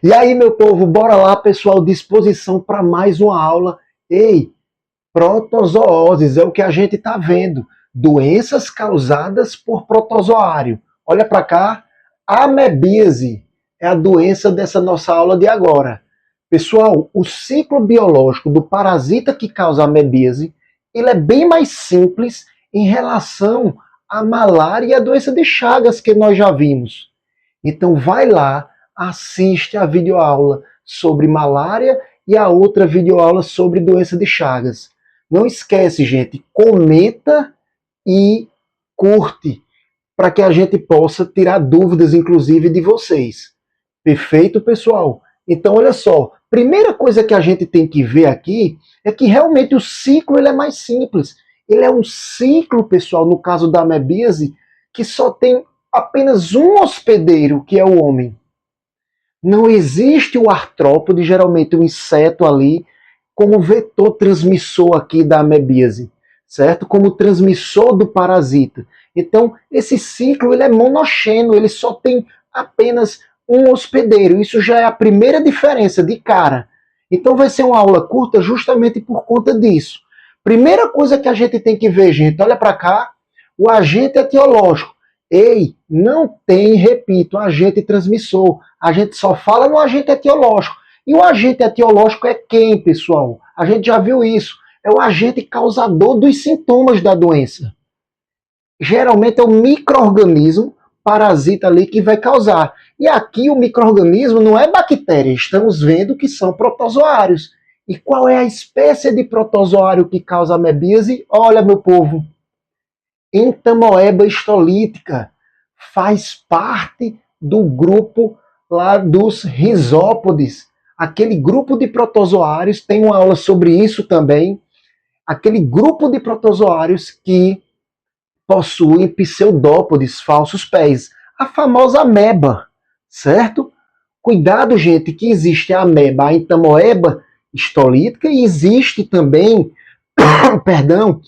E aí, meu povo, bora lá, pessoal, disposição para mais uma aula. Ei, protozooses é o que a gente está vendo. Doenças causadas por protozoário. Olha para cá, amebíase é a doença dessa nossa aula de agora. Pessoal, o ciclo biológico do parasita que causa amebíase, ele é bem mais simples em relação à malária e à doença de Chagas que nós já vimos. Então vai lá, assiste a videoaula sobre malária e a outra videoaula sobre doença de Chagas. Não esquece, gente, comenta e curte para que a gente possa tirar dúvidas, inclusive, de vocês. Perfeito, pessoal? Então, olha só, primeira coisa que a gente tem que ver aqui é que realmente o ciclo ele é mais simples. Ele é um ciclo, pessoal, no caso da amebíase, que só tem apenas um hospedeiro, que é o homem. Não existe o artrópode, geralmente um inseto ali, como vetor transmissor aqui da amebíase, certo? Como transmissor do parasita. Então, esse ciclo ele é monogêneo, ele só tem apenas um hospedeiro. Isso já é a primeira diferença de cara. Então vai ser uma aula curta justamente por conta disso. Primeira coisa que a gente tem que ver, gente, olha para cá, o agente etiológico. Ei, não tem, repito, agente transmissor. A gente só fala no agente etiológico. E o agente etiológico é quem, pessoal? A gente já viu isso. É o agente causador dos sintomas da doença. Geralmente é o micro-organismo parasita ali que vai causar. E aqui o micro-organismo não é bactéria, estamos vendo que são protozoários. E qual é a espécie de protozoário que causa amebíase? Olha, meu povo, Entamoeba histolítica, faz parte do grupo lá dos risópodes. Aquele grupo de protozoários, tem uma aula sobre isso também, aquele grupo de protozoários que possuem pseudópodes, falsos pés, a famosa ameba, certo? Cuidado, gente, que existe a ameba, a Entamoeba histolítica, e existe também, perdão,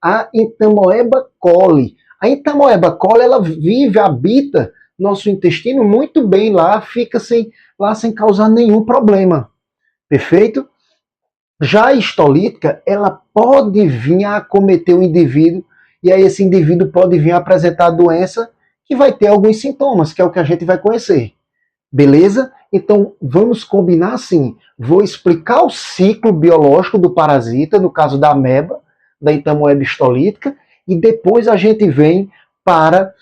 a Entamoeba coli. A Entamoeba coli, ela vive, habita nosso intestino muito bem lá, fica lá sem causar nenhum problema. Perfeito? Já a histolítica, ela pode vir a acometer o indivíduo, e aí esse indivíduo pode vir a apresentar a doença que vai ter alguns sintomas, que é o que a gente vai conhecer. Beleza? Então, vamos combinar assim. Vou explicar o ciclo biológico do parasita, no caso da ameba, da Entamoeba histolítica, e depois a gente vem para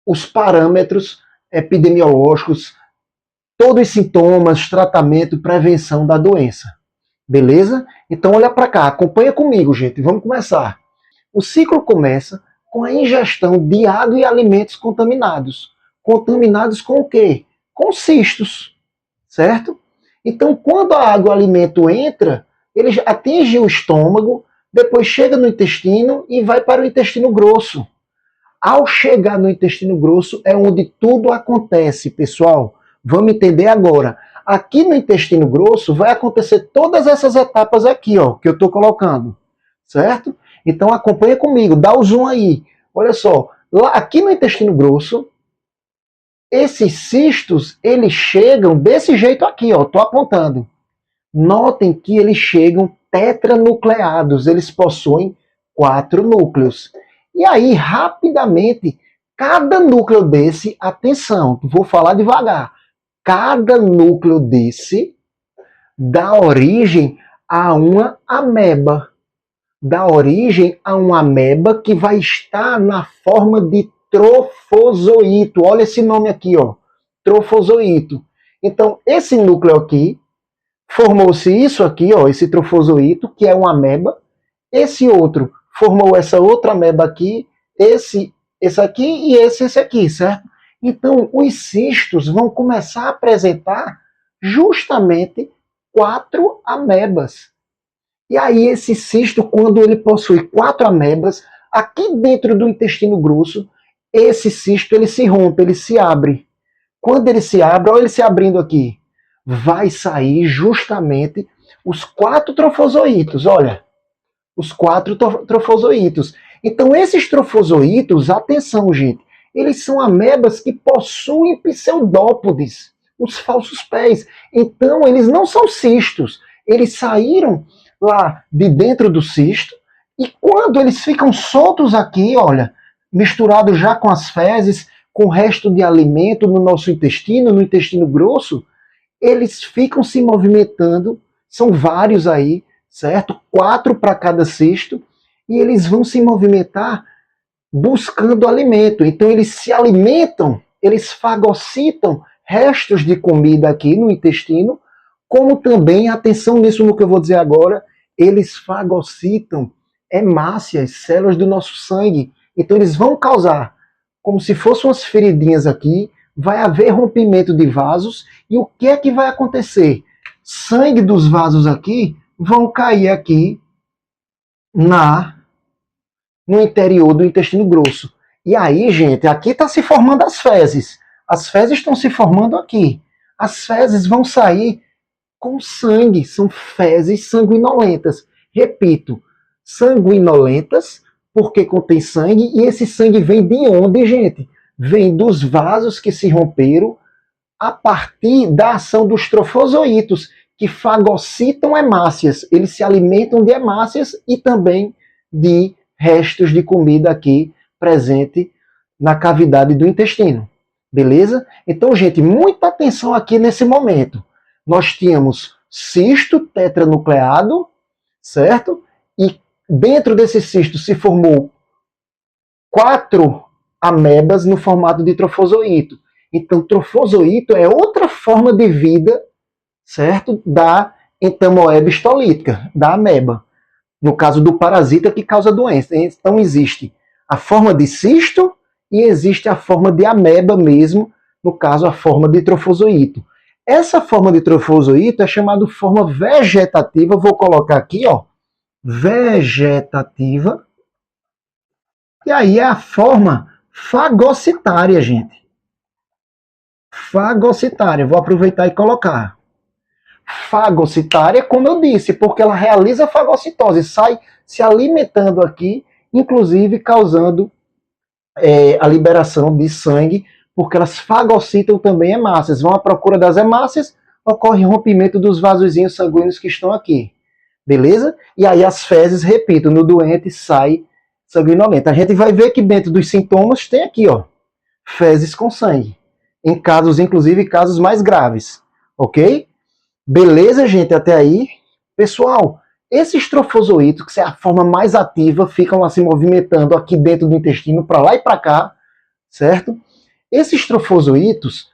os parâmetros epidemiológicos, todos os sintomas, tratamento, prevenção da doença. Beleza? Então olha para cá, acompanha comigo, gente. Vamos começar. O ciclo começa com a ingestão de água e alimentos contaminados. Contaminados com o quê? Com cistos, certo? Então, quando a água e o alimento entra, ele atinge o estômago, depois chega no intestino e vai para o intestino grosso. Ao chegar no intestino grosso é onde tudo acontece, pessoal. Vamos entender agora. Aqui no intestino grosso vai acontecer todas essas etapas aqui, ó, que eu estou colocando, certo? Então acompanha comigo, dá o zoom aí. Olha só, lá, aqui no intestino grosso, esses cistos, eles chegam desse jeito aqui, ó, estou apontando. Notem que eles chegam tetranucleados, eles possuem 4 núcleos. E aí, rapidamente, cada núcleo desse, atenção, vou falar devagar, cada núcleo desse dá origem a uma ameba. Dá origem a uma ameba que vai estar na forma de trofozoito. Olha esse nome aqui, ó, trofozoito. Então, esse núcleo aqui, formou-se isso aqui, ó, esse trofozoito, que é uma ameba. Esse outro formou essa outra ameba aqui, esse aqui e esse aqui, certo? Então, os cistos vão começar a apresentar justamente 4 amebas. E aí, esse cisto, quando ele possui 4 amebas, aqui dentro do intestino grosso, esse cisto ele se rompe, ele se abre. Quando ele se abre, olha ele se abrindo aqui, vai sair justamente os 4 trofozoitos, olha, os 4 trofozoitos. Então, esses trofozoitos, atenção, gente, eles são amebas que possuem pseudópodes. os falsos pés. Então, eles não são cistos. Eles saíram lá de dentro do cisto e quando eles ficam soltos aqui, olha, misturados já com as fezes, com o resto de alimento no nosso intestino, no intestino grosso, eles ficam se movimentando, são vários aí, certo? 4 para cada cisto, e eles vão se movimentar buscando alimento. Então eles se alimentam, eles fagocitam restos de comida aqui no intestino, como também, atenção nisso no que eu vou dizer agora, eles fagocitam hemácias, células do nosso sangue. Então eles vão causar como se fossem umas feridinhas aqui, vai haver rompimento de vasos, e o que é que vai acontecer? Sangue dos vasos aqui vão cair aqui no interior do intestino grosso. E aí, gente, aqui está se formando as fezes. As fezes estão se formando aqui. As fezes vão sair com sangue, são fezes sanguinolentas. Repito, sanguinolentas, porque contém sangue, e esse sangue vem de onde, gente? Vem dos vasos que se romperam a partir da ação dos trofozoítos, que fagocitam hemácias. Eles se alimentam de hemácias e também de restos de comida aqui presente na cavidade do intestino. Beleza? Então, gente, muita atenção aqui nesse momento. Nós tínhamos cisto tetranucleado, certo? E dentro desse cisto se formou 4 amebas no formato de trofozoíto. Então, trofozoíto é outra forma de vida, certo? Da entamoeba histolítica, da ameba. No caso do parasita que causa doença. Então, existe a forma de cisto e existe a forma de ameba mesmo, no caso, a forma de trofozoíto. Essa forma de trofozoíto é chamada forma vegetativa, vou colocar aqui, ó, vegetativa, e aí é a forma fagocitária, gente. Fagocitária, vou aproveitar e colocar. Fagocitária, como eu disse, porque ela realiza fagocitose, sai se alimentando aqui, inclusive causando a liberação de sangue, porque elas fagocitam também hemácias. Vão à procura das hemácias, ocorre rompimento dos vasozinhos sanguíneos que estão aqui. Beleza? E aí as fezes, repito, no doente sai sanguinolenta. A gente vai ver que dentro dos sintomas tem aqui, ó, fezes com sangue. Em casos, inclusive, casos mais graves. Ok? Beleza, gente, até aí? Pessoal, esses trofozoítos, que é a forma mais ativa, ficam lá se movimentando aqui dentro do intestino, para lá e para cá, certo? Esses trofozoítos,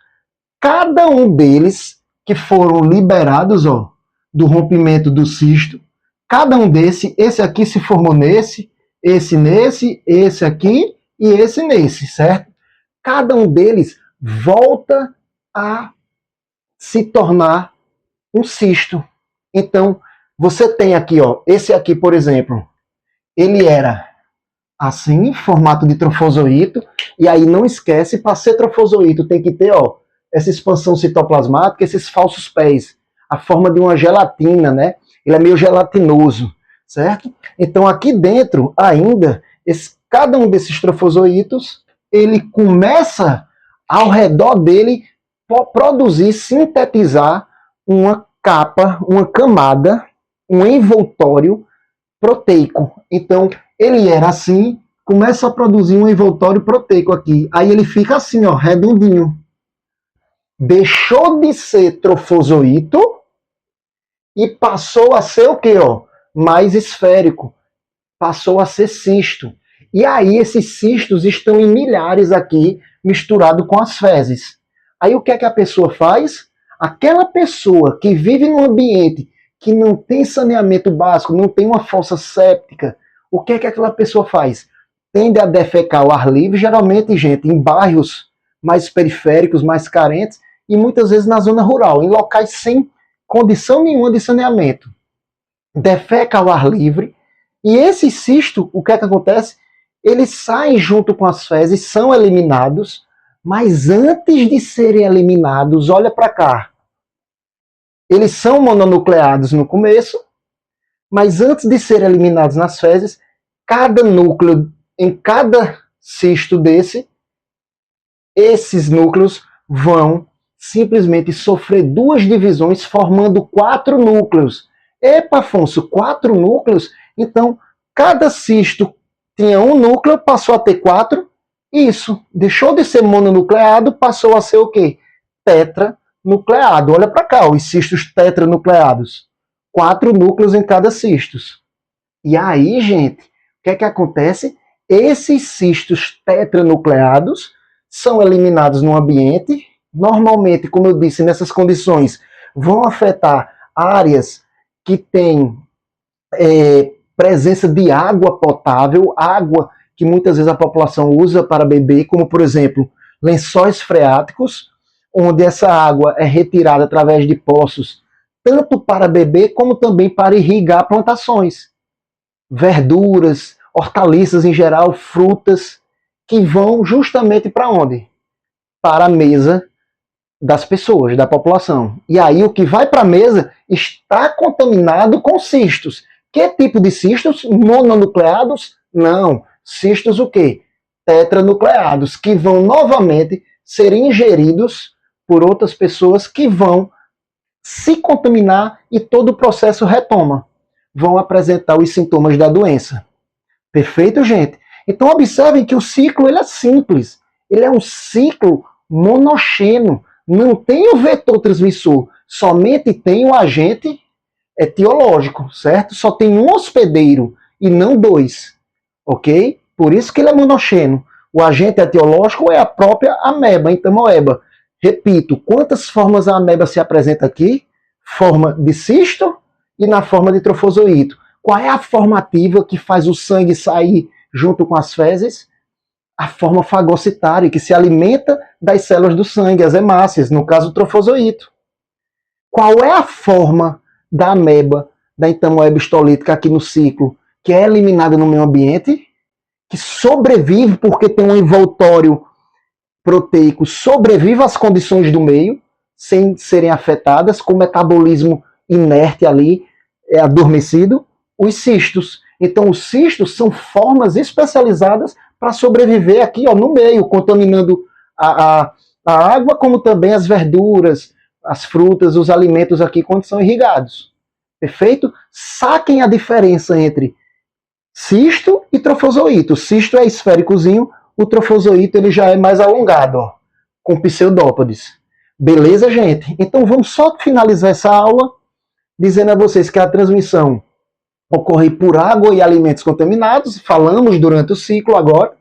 cada um deles que foram liberados, ó, do rompimento do cisto, cada um esse aqui se formou nesse, esse nesse, esse aqui e esse nesse, certo? Cada um deles volta a se tornar um cisto. Então, você tem aqui, ó, esse aqui, por exemplo, ele era assim, formato de trofozoíto, e aí não esquece, para ser trofozoíto tem que ter, ó, essa expansão citoplasmática, esses falsos pés, a forma de uma gelatina, né? Ele é meio gelatinoso, certo? Então aqui dentro, ainda, cada um desses trofozoítos, ele começa, ao redor dele, produzir, sintetizar uma capa, uma camada, um envoltório proteico. Então, ele era assim, começa a produzir um envoltório proteico aqui. Aí ele fica assim, ó, redondinho. Deixou de ser trofozoíto e passou a ser o quê, ó? Mais esférico. Passou a ser cisto. E aí esses cistos estão em milhares aqui, misturado com as fezes. Aí o que é que a pessoa faz? Aquela pessoa que vive num ambiente que não tem saneamento básico, não tem uma fossa séptica, o que é que aquela pessoa faz? Tende a defecar ao ar livre, geralmente, gente, em bairros mais periféricos, mais carentes, e muitas vezes na zona rural, em locais sem condição nenhuma de saneamento. Defeca ao ar livre, e esse cisto, o que é que acontece? Eles saem junto com as fezes, são eliminados, mas antes de serem eliminados, olha para cá, eles são mononucleados no começo, mas antes de serem eliminados nas fezes, cada núcleo, em cada cisto desse, esses núcleos vão simplesmente sofrer duas divisões formando 4 núcleos. Epa, Afonso, 4 núcleos? Então, cada cisto tinha um núcleo, passou a ter 4. Isso, deixou de ser mononucleado, passou a ser o quê? Tetranucleado. Olha para cá, os cistos tetranucleados. 4 núcleos em cada cisto. E aí, gente, o que é que acontece? Esses cistos tetranucleados são eliminados no ambiente. Normalmente, como eu disse, nessas condições, vão afetar áreas que têm presença de água potável, água que muitas vezes a população usa para beber, como, por exemplo, lençóis freáticos, onde essa água é retirada através de poços, tanto para beber como também para irrigar plantações. Verduras, hortaliças em geral, frutas, que vão justamente para onde? Para a mesa das pessoas, da população. E aí o que vai para a mesa está contaminado com cistos. Que tipo de cistos? Mononucleados? Não. Cistos o quê? Tetranucleados, que vão novamente ser ingeridos por outras pessoas que vão se contaminar e todo o processo retoma. Vão apresentar os sintomas da doença. Perfeito, gente? Então observem que o ciclo ele é simples. Ele é um ciclo monoxeno. Não tem o vetor transmissor, somente tem o agente etiológico, certo? Só tem um hospedeiro e não 2, ok? Por isso que ele é monoxeno. O agente etiológico é a própria ameba, a entamoeba. Repito, quantas formas a ameba se apresenta aqui? Forma de cisto e na forma de trofozoito. Qual é a forma ativa que faz o sangue sair junto com as fezes? A forma fagocitária, que se alimenta das células do sangue, as hemácias, no caso o trofozoito. Qual é a forma da ameba, da entamoeba histolítica aqui no ciclo, que é eliminada no meio ambiente, que sobrevive porque tem um envoltório proteico, sobrevive às condições do meio, sem serem afetadas, com o metabolismo inerte ali, adormecido, os cistos. Então os cistos são formas especializadas para sobreviver aqui no meio, contaminando a água, como também as verduras, as frutas, os alimentos aqui quando são irrigados. Perfeito? Saquem a diferença entre cisto e trofozoito. O cisto é esféricozinho, o trofozoito ele já é mais alongado, com pseudópodes. Beleza, gente? Então vamos só finalizar essa aula dizendo a vocês que a transmissão ocorre por água e alimentos contaminados. Falamos durante o ciclo agora.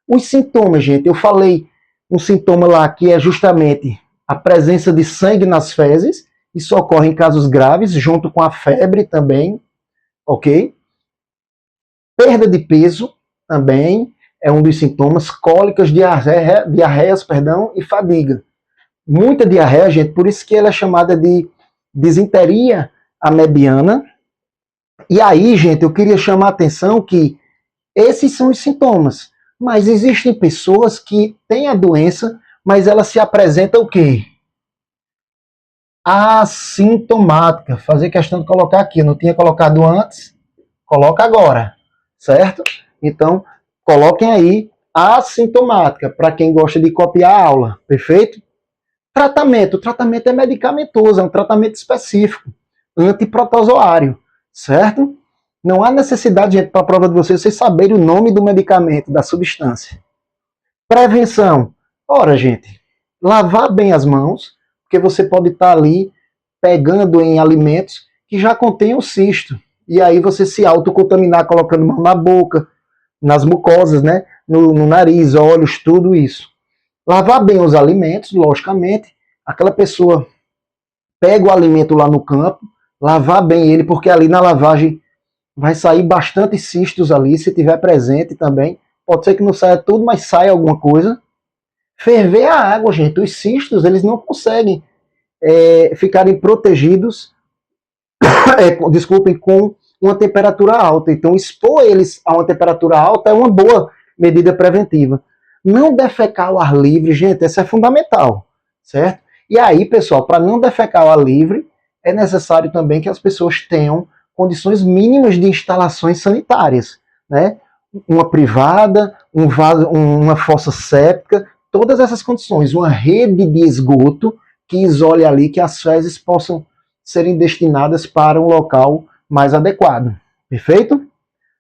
Os sintomas, gente, eu falei um sintoma lá que é justamente a presença de sangue nas fezes. Isso ocorre em casos graves, junto com a febre também, ok? Perda de peso também é um dos sintomas. Cólicas, diarreias, e fadiga. Muita diarreia, gente, por isso que ela é chamada de disenteria amebiana. E aí, gente, eu queria chamar a atenção que esses são os sintomas. Mas existem pessoas que têm a doença, mas ela se apresenta o quê? Assintomática. Fazer questão de colocar aqui. Não tinha colocado antes, coloca agora. Certo? Então, coloquem aí assintomática, para quem gosta de copiar a aula. Perfeito? Tratamento. O tratamento é medicamentoso, é um tratamento específico. Antiprotozoário. Certo? Não há necessidade, gente, para a prova de vocês saberem o nome do medicamento, da substância. Prevenção. Ora, gente, lavar bem as mãos, porque você pode estar ali pegando em alimentos que já contêm o cisto. E aí você se autocontaminar colocando mão na boca, nas mucosas, né? No nariz, olhos, tudo isso. Lavar bem os alimentos, logicamente. Aquela pessoa pega o alimento lá no campo, lavar bem ele, porque ali na lavagem vai sair bastante cistos ali, se tiver presente também. Pode ser que não saia tudo, mas saia alguma coisa. Ferver a água, gente. Os cistos, eles não conseguem ficarem protegidos, desculpem, com uma temperatura alta. Então, expor eles a uma temperatura alta é uma boa medida preventiva. Não defecar ao ar livre, gente, isso é fundamental, certo? E aí, pessoal, para não defecar ao ar livre, é necessário também que as pessoas tenham condições mínimas de instalações sanitárias, né? Uma privada, uma fossa séptica, todas essas condições, uma rede de esgoto que isole ali, que as fezes possam serem destinadas para um local mais adequado. Perfeito?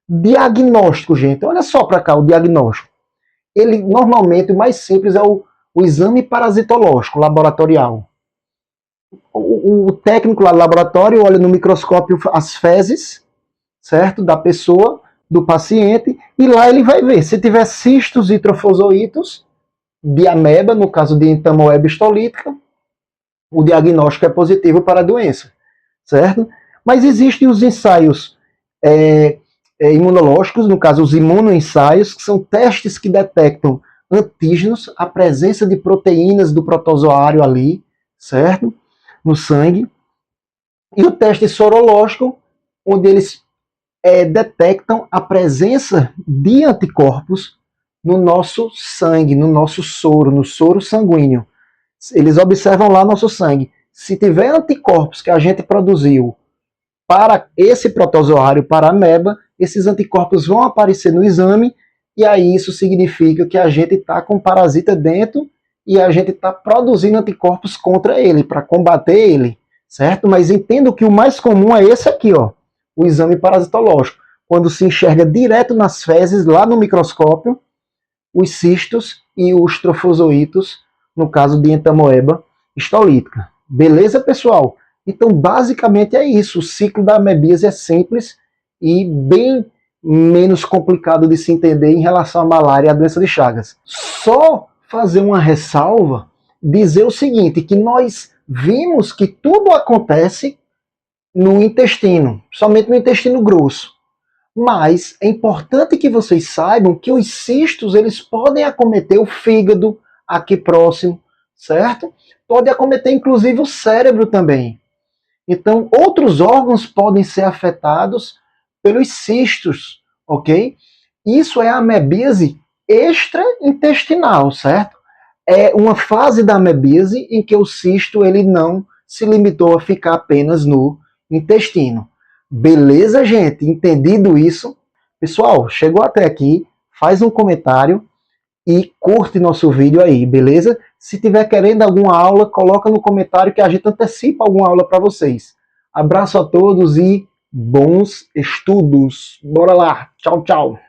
Diagnóstico, gente. Olha só para cá o diagnóstico. Ele, normalmente, o mais simples é o exame parasitológico laboratorial. O técnico lá do laboratório olha no microscópio as fezes, certo? Da pessoa, do paciente, e lá ele vai ver se tiver cistos e trofozoítos de ameba, no caso de entamoeba histolítica, o diagnóstico é positivo para a doença, certo? Mas existem os ensaios imunológicos, no caso os imunoensaios, que são testes que detectam antígenos, a presença de proteínas do protozoário ali, certo? No sangue. E o teste sorológico, onde eles detectam a presença de anticorpos no nosso sangue, no nosso soro, no soro sanguíneo. Eles observam lá nosso sangue. Se tiver anticorpos que a gente produziu para esse protozoário, para a ameba, esses anticorpos vão aparecer no exame, e aí isso significa que a gente está com parasita dentro e a gente está produzindo anticorpos contra ele, para combater ele, certo? Mas entendo que o mais comum é esse aqui, ó, o exame parasitológico, quando se enxerga direto nas fezes, lá no microscópio, os cistos e os trofozoítos, no caso de entamoeba histolítica. Beleza, pessoal? Então, basicamente é isso. O ciclo da amebíase é simples e bem menos complicado de se entender em relação à malária e à doença de Chagas. Só fazer uma ressalva, dizer o seguinte, que nós vimos que tudo acontece no intestino, somente no intestino grosso. Mas é importante que vocês saibam que os cistos eles podem acometer o fígado aqui próximo, certo? Pode acometer inclusive o cérebro também. Então, outros órgãos podem ser afetados pelos cistos, ok? Isso é a amebíase extraintestinal, certo? É uma fase da amebíase em que o cisto ele não se limitou a ficar apenas no intestino. Beleza, gente? Entendido isso? Pessoal, chegou até aqui, faz um comentário e curte nosso vídeo aí, beleza? Se tiver querendo alguma aula, coloca no comentário que a gente antecipa alguma aula para vocês. Abraço a todos e bons estudos. Bora lá. Tchau, tchau.